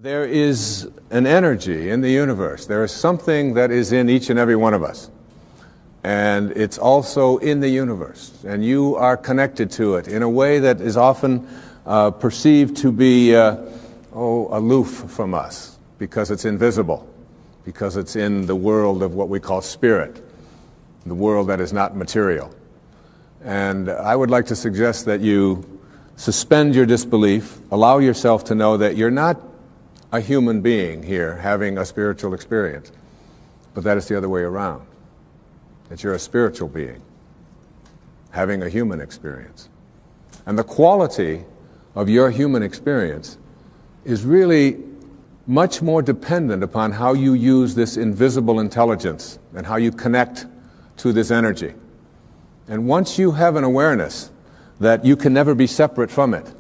There is an energy in the universe. There is something that is in each and every one of us. And it's also in the universe. And you are connected to it in a way that is often perceived to be aloof from us because it's invisible, because it's in the world of what we call spirit, the world that is not material. And I would like to suggest that you suspend your disbelief, allow yourself to know that you're not a human being here having a spiritual experience, but that it's the other way around, that you're a spiritual being having a human experience. And the quality of your human experience is really much more dependent upon how you use this invisible intelligence and how you connect to this energy. And once you have an awareness that you can never be separate from it,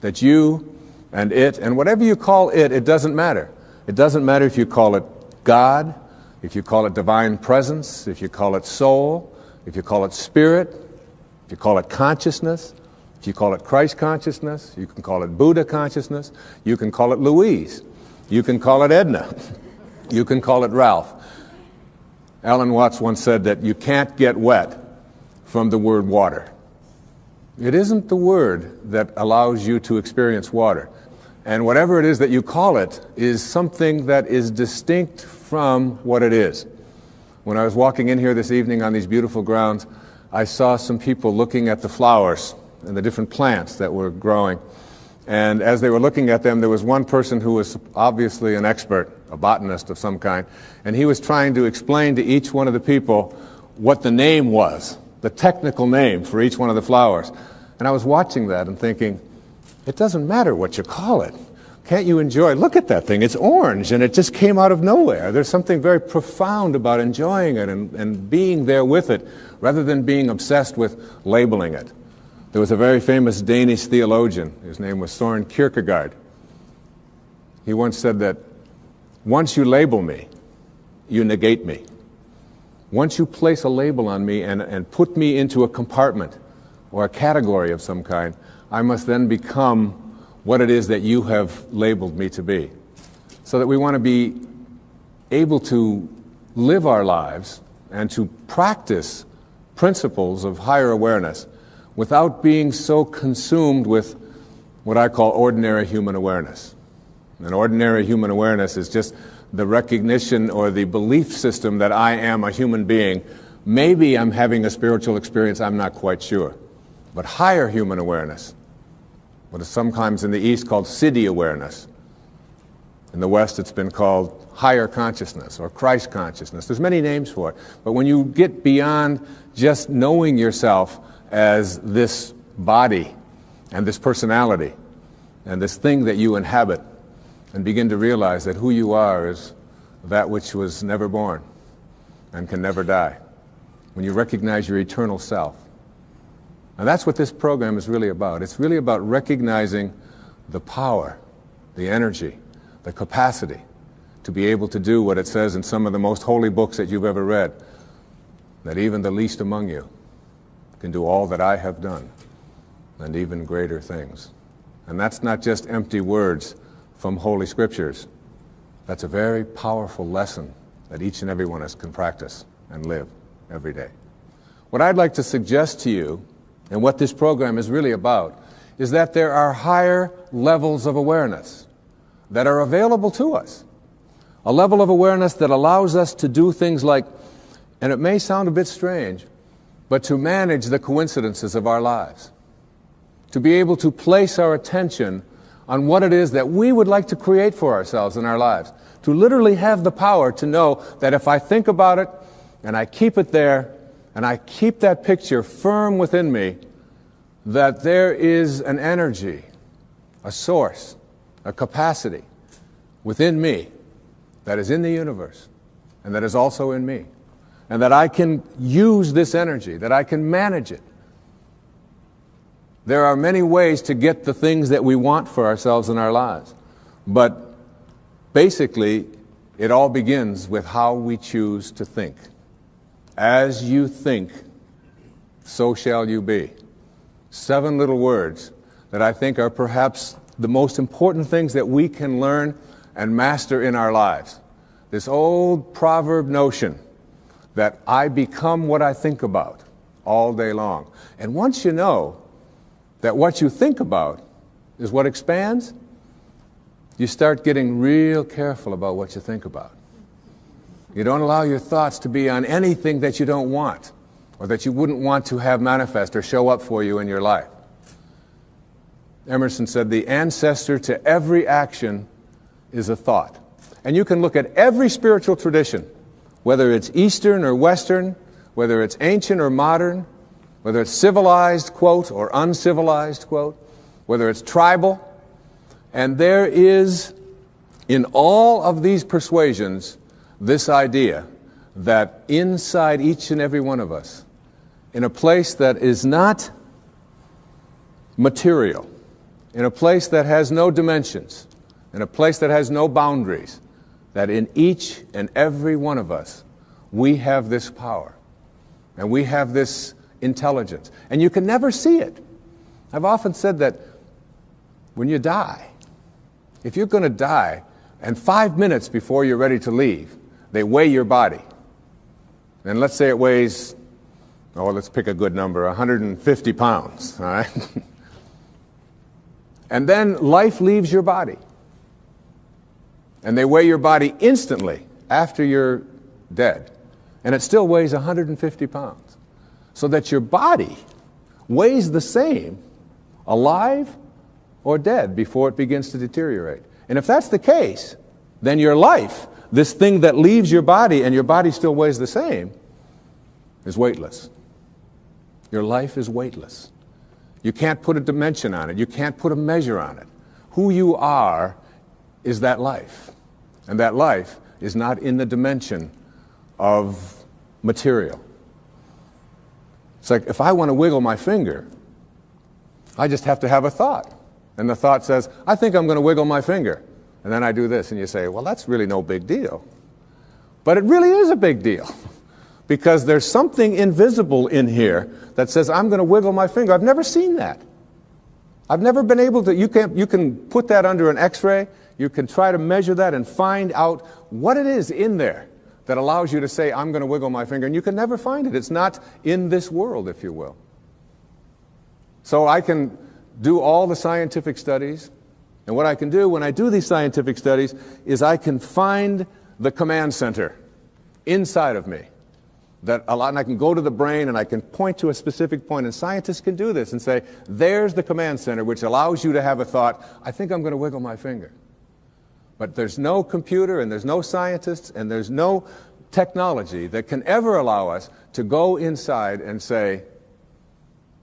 that you and it, and whatever you call it, it doesn't matter. It doesn't matter if you call it God, if you call it divine presence, if you call it soul, if you call it spirit, if you call it consciousness, if you call it Christ consciousness, you can call it Buddha consciousness, you can call it Louise, you can call it Edna, you can call it Ralph. Alan Watts once said that you can't get wet from the word water. It isn't the word that allows you to experience water. And whatever it is that you call it is something that is distinct from what it is. When I was walking in here this evening on these beautiful grounds, I saw some people looking at the flowers and the different plants that were growing. And as they were looking at them, there was one person who was obviously an expert, a botanist of some kind, and he was trying to explain to each one of the people what the name was, the technical name for each one of the flowers. And I was watching that and thinking, it doesn't matter what you call it. Can't you enjoy? Look at that thing. It's orange, and it just came out of nowhere. There's something very profound about enjoying it and being there with it, rather than being obsessed with labeling it. There was a very famous Danish theologian. His name was Søren Kierkegaard. He once said that once you label me, you negate me. Once you place a label on me and put me into a compartment or a category of some kind, I must then become what it is that you have labeled me to be. So that we want to be able to live our lives and to practice principles of higher awareness without being so consumed with what I call ordinary human awareness. And ordinary human awareness is just the recognition or the belief system that I am a human being. Maybe I'm having a spiritual experience, I'm not quite sure. But higher human awareness, what is sometimes in the East called Siddhi awareness. In the West, it's been called higher consciousness or Christ consciousness. There's many names for it. But when you get beyond just knowing yourself as this body and this personality and this thing that you inhabit, and begin to realize that who you are is that which was never born and can never die, when you recognize your eternal self. And that's what this program is really about. It's really about recognizing the power, the energy, the capacity to be able to do what it says in some of the most holy books that you've ever read, that even the least among you can do all that I have done, and even greater things. And that's not just empty words from Holy Scriptures. That's a very powerful lesson that each and every one of us can practice and live every day. What I'd like to suggest to you, and what this program is really about, is that there are higher levels of awareness that are available to us. A level of awareness that allows us to do things like, and it may sound a bit strange, but to manage the coincidences of our lives. To be able to place our attention on what it is that we would like to create for ourselves in our lives. To literally have the power to know that if I think about it, and I keep it there, and I keep that picture firm within me, that there is an energy, a source, a capacity within me that is in the universe and that is also in me. And that I can use this energy, that I can manage it. There are many ways to get the things that we want for ourselves in our lives. But basically, it all begins with how we choose to think. As you think, so shall you be. 7 little words that I think are perhaps the most important things that we can learn and master in our lives. This old proverb notion that I become what I think about all day long. And once you know that what you think about is what expands, you start getting real careful about what you think about. You don't allow your thoughts to be on anything that you don't want or that you wouldn't want to have manifest or show up for you in your life. Emerson said, the ancestor to every action is a thought. And you can look at every spiritual tradition, whether it's Eastern or Western, whether it's ancient or modern, whether it's civilized, quote, or uncivilized, quote, whether it's tribal. And there is, in all of these persuasions, this idea that inside each and every one of us, in a place that is not material, in a place that has no dimensions, in a place that has no boundaries, that in each and every one of us, we have this power, and we have this intelligence, and you can never see it. I've often said that when you die, if you're going to die, and 5 minutes before you're ready to leave, they weigh your body. And let's say it weighs, let's pick a good number, 150 pounds, all right? And then life leaves your body. And they weigh your body instantly after you're dead. And it still weighs 150 pounds. So that your body weighs the same alive or dead before it begins to deteriorate. And if that's the case, then your life, this thing that leaves your body and your body still weighs the same, is weightless. Your life is weightless. You can't put a dimension on it. You can't put a measure on it. Who you are is that life. And that life is not in the dimension of material. It's like if I want to wiggle my finger, I just have to have a thought. And the thought says, I think I'm going to wiggle my finger. And then I do this, and you say, well, that's really no big deal. But it really is a big deal. Because there's something invisible in here that says, I'm going to wiggle my finger. I've never seen that. I've never been able to, you can put that under an x-ray, you can try to measure that and find out what it is in there that allows you to say, I'm going to wiggle my finger, and you can never find it. It's not in this world, if you will. So I can do all the scientific studies, and what I can do when I do these scientific studies is I can find the command center inside of me. And I can go to the brain and I can point to a specific point, and scientists can do this and say, there's the command center which allows you to have a thought, I think I'm going to wiggle my finger. But there's no computer and there's no scientists and there's no technology that can ever allow us to go inside and say,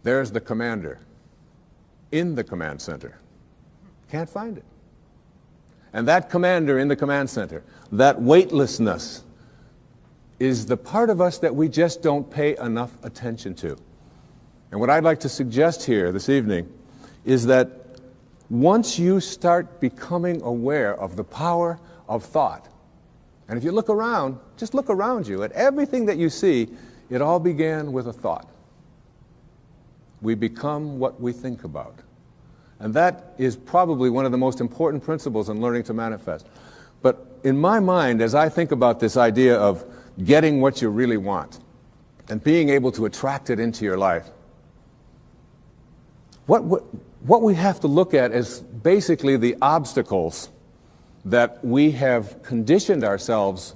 there's the commander in the command center. Can't find it. And that commander in the command center, that weightlessness, is the part of us that we just don't pay enough attention to. And what I'd like to suggest here this evening is that once you start becoming aware of the power of thought, and if you look around, just look around you at everything that you see, it all began with a thought. We become what we think about. And that is probably one of the most important principles in learning to manifest. But in my mind, as I think about this idea of getting what you really want and being able to attract it into your life, what we have to look at is basically the obstacles that we have conditioned ourselves.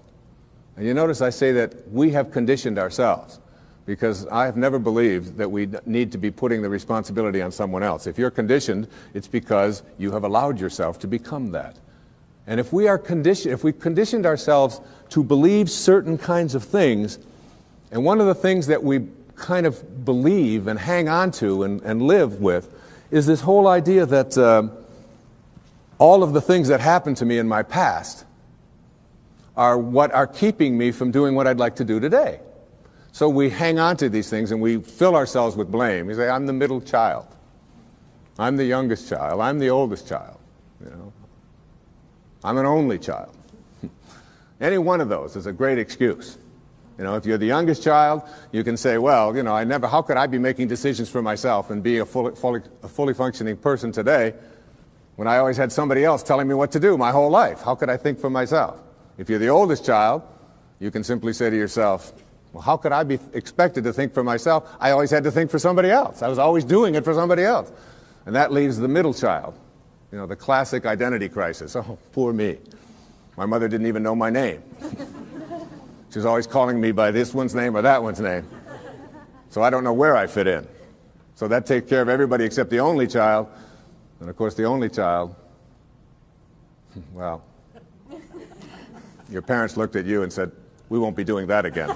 And you notice I say that we have conditioned ourselves, because I have never believed that we need to be putting the responsibility on someone else. If you're conditioned, it's because you have allowed yourself to become that. And if we've conditioned ourselves to believe certain kinds of things, and one of the things that we kind of believe and hang on to and live with is this whole idea that all of the things that happened to me in my past are what are keeping me from doing what I'd like to do today. So we hang on to these things and we fill ourselves with blame. We say, I'm the middle child. I'm the youngest child. I'm the oldest child. You know, I'm an only child. Any one of those is a great excuse. You know, if you're the youngest child, you can say, well, you know, how could I be making decisions for myself and be a fully functioning person today? when I always had somebody else telling me what to do my whole life? How could I think for myself? If you're the oldest child, you can simply say to yourself, well, how could I be expected to think for myself? I always had to think for somebody else. I was always doing it for somebody else. And that leaves the middle child, the classic identity crisis. Oh, poor me. My mother didn't even know my name. She was always calling me by this one's name or that one's name. So I don't know where I fit in. So that takes care of everybody except the only child. And of course, the only child, well, your parents looked at you and said, we won't be doing that again.